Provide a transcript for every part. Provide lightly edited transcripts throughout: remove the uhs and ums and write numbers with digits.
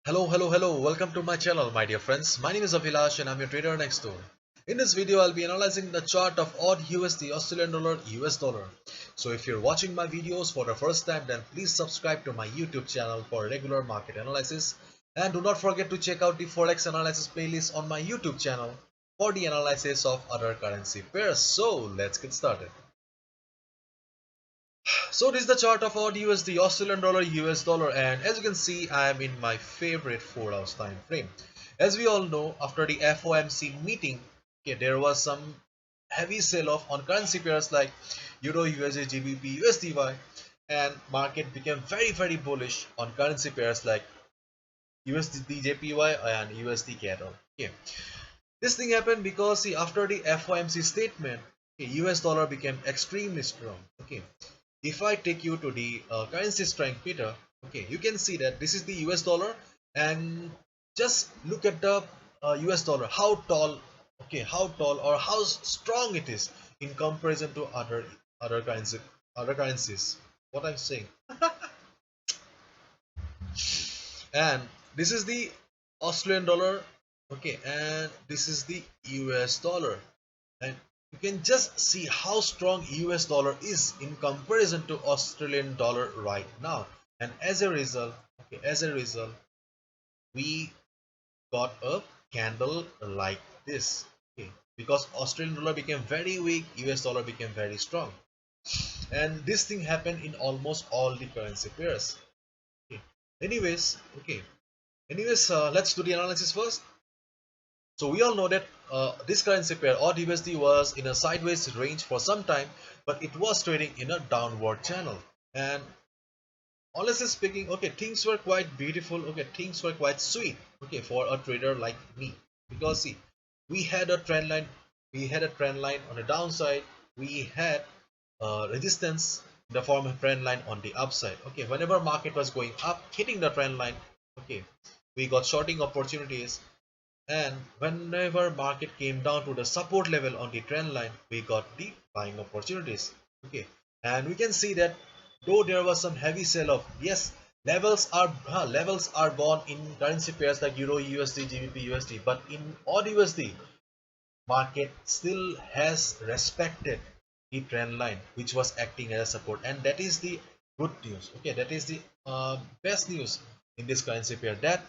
Hello. Welcome to my channel, my dear friends. My name is Abhilash and I'm your trader next door. In this video, I'll be analyzing the chart of AUD USD, Australian dollar, US dollar. So if you're watching my videos for the first time, then please subscribe to my YouTube channel for regular market analysis. And do not forget to check out the Forex analysis playlist on my YouTube channel for the analysis of other currency pairs. So let's get started. So this is the chart of AUD USD, Australian dollar, US dollar, and as you can see, I am in my favorite 4 hours time frame. As we all know, after the FOMC meeting, okay, there was some heavy sell-off on currency pairs like Euro, USD, GBP, USDY, and market became very bullish on currency pairs like USDJPY and USD cattle. Okay, this thing happened because see after the FOMC statement, okay, US dollar became extremely strong. Okay, if I take you to the currency strength meter, okay, you can see that this is the US dollar, and just look at the US dollar, how tall, okay, how tall or how strong it is in comparison to other currencies. What I'm saying, and this is the Australian dollar, okay, and this is the US dollar, and you can just see how strong US dollar is in comparison to Australian dollar right now. And as a result, okay, we got a candle like this, okay, because Australian dollar became very weak, US dollar became very strong, and this thing happened in almost all the currency pairs. Okay, anyways, let's do the analysis first. So we all know that this currency pair AUD USD was in a sideways range for some time, but it was trading in a downward channel. And honestly speaking, okay, things were quite beautiful. Okay, things were quite sweet. Okay, for a trader like me, because see, we had a trend line. We had a trend line on the downside. We had resistance in the form of trend line on the upside. Okay, whenever market was going up, hitting the trend line, okay, we got shorting opportunities, and whenever market came down to the support level on the trend line, we got the buying opportunities. Okay, and we can see that though there was some heavy sell-off, yes, levels are gone in currency pairs like Euro, USD, GBP, USD, but in AUD USD, market still has respected the trend line, which was acting as a support, and that is the good news. Okay, that is the best news in this currency pair, that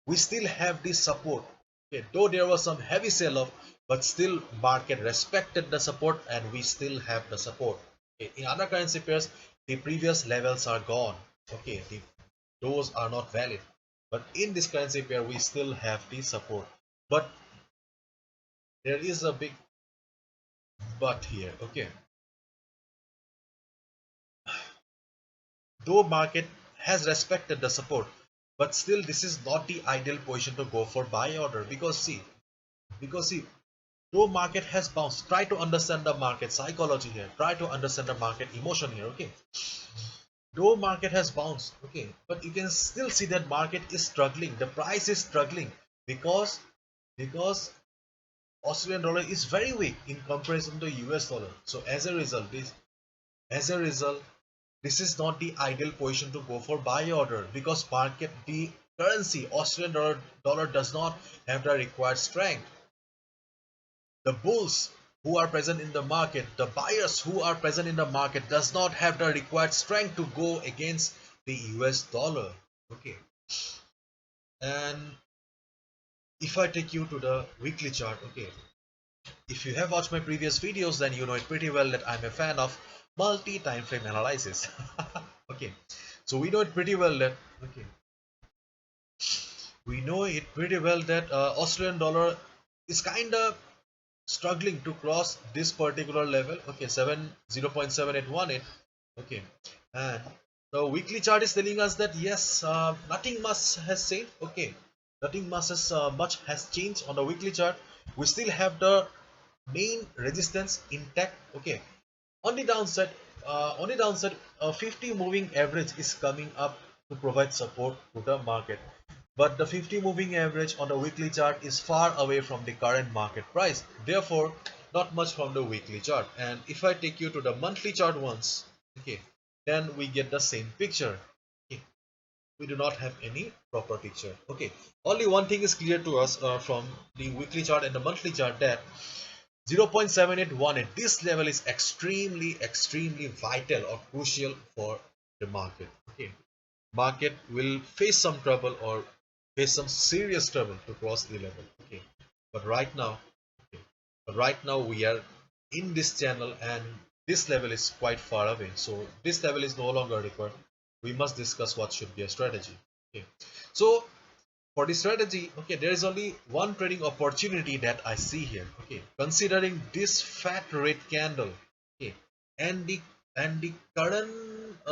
we still have this support. Okay, though there was some heavy sell-off, but still market respected the support, and we still have the support. Okay, in other currency pairs, the previous levels are gone. Okay, those are not valid. But in this currency pair, we still have the support. But there is a big but here. Okay, though market has respected the support, but still this is not the ideal position to go for buy order, because see, though market has bounced, try to understand the market psychology here, try to understand the market emotion here. Okay, though market has bounced, okay, but you can still see that market is struggling, the price is struggling, because because Australian dollar is very weak in comparison to US dollar. So as a result this is not the ideal position to go for buy order, because market, the currency Australian dollar does not have the required strength. The bulls who are present in the market, the buyers who are present in the market, does not have the required strength to go against the US dollar. Okay, and if I take you to the weekly chart, okay, if you have watched my previous videos, then you know it pretty well that I'm a fan of multi time frame analysis. Okay, so we know it pretty well that, okay, we know it pretty well that Australian dollar is kind of struggling to cross this particular level. Okay, 0.7818. Okay, and the weekly chart is telling us that yes, nothing much has changed. Okay, nothing much has changed on the weekly chart. We still have the main resistance intact. Okay, on the downside, a 50 moving average is coming up to provide support to the market, but the 50 moving average on the weekly chart is far away from the current market price, therefore not much from the weekly chart. And if I take you to the monthly chart once, okay, then we get the same picture. Okay, we do not have any proper picture. Okay, only one thing is clear to us from the weekly chart and the monthly chart, that 0.7818, this level is extremely vital or crucial for the market. Okay, market will face some trouble or face some serious trouble to cross the level. Okay, but right now, okay, but right now we are in this channel and this level is quite far away, so this level is no longer required. We must discuss what should be a strategy. Okay, so for the strategy, okay, there is only one trading opportunity that I see here. Okay, considering this fat red candle, okay, and the current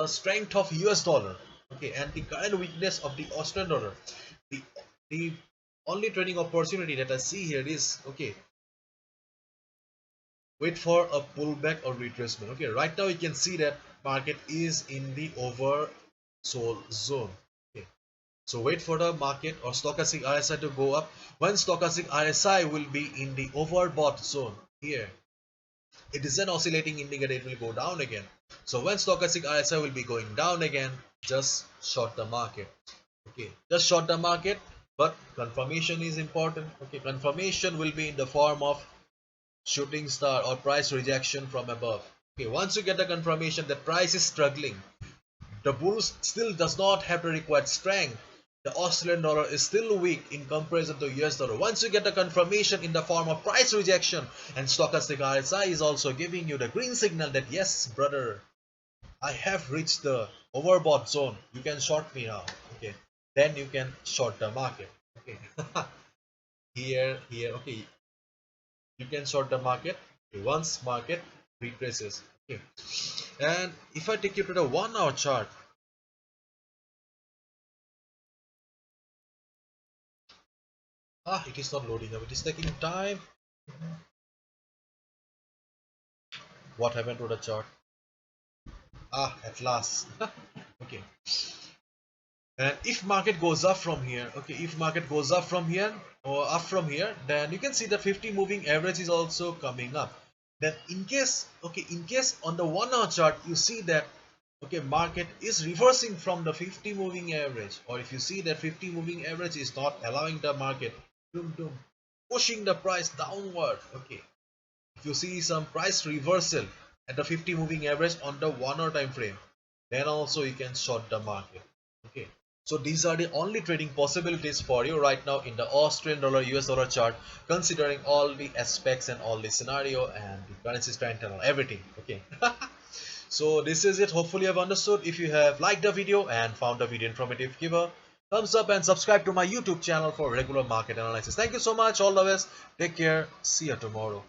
strength of US dollar, okay, and the current weakness of the Australian dollar, the the only trading opportunity that I see here is, okay, wait for a pullback or retracement. Okay, right now you can see that market is in the oversold zone. Okay, so wait for the market or stochastic RSI to go up. When stochastic RSI will be in the overbought zone here, it is an oscillating indicator, it will go down again. So when stochastic RSI will be going down again, just short the market. Okay, just short the market, but confirmation is important. Okay, confirmation will be in the form of shooting star or price rejection from above. Okay, once you get the confirmation that price is struggling, the bulls still does not have the required strength, the Australian dollar is still weak in comparison to US dollar. Once you get the confirmation in the form of price rejection, and stochastic RSI is also giving you the green signal that yes brother, I have reached the overbought zone, you can short me now. Okay, then you can short the market. Okay, here, okay, you can short the market. Okay, once market retraces. Okay, and if I take you to the 1 hour chart, it is not loading up, it is taking time. What happened to the chart? At last. Okay, and if market goes up from here, okay, if market goes up from here or up from here, then you can see the 50 moving average is also coming up. Then in case, okay, in case on the 1 hour chart you see that, okay, market is reversing from the 50 moving average, or if you see that 50 moving average is not allowing the market to pushing the price downward. Okay, if you see some price reversal at the 50 moving average on the 1 hour time frame, then also you can short the market. Okay, so these are the only trading possibilities for you right now in the Australian dollar US dollar chart, considering all the aspects and all the scenario and the currency strength and all, everything. Okay. So this is it, hopefully you have understood. If you have liked the video and found the video informative, give a thumbs up and subscribe to my YouTube channel for regular market analysis. Thank you so much, all the best, take care, see you tomorrow.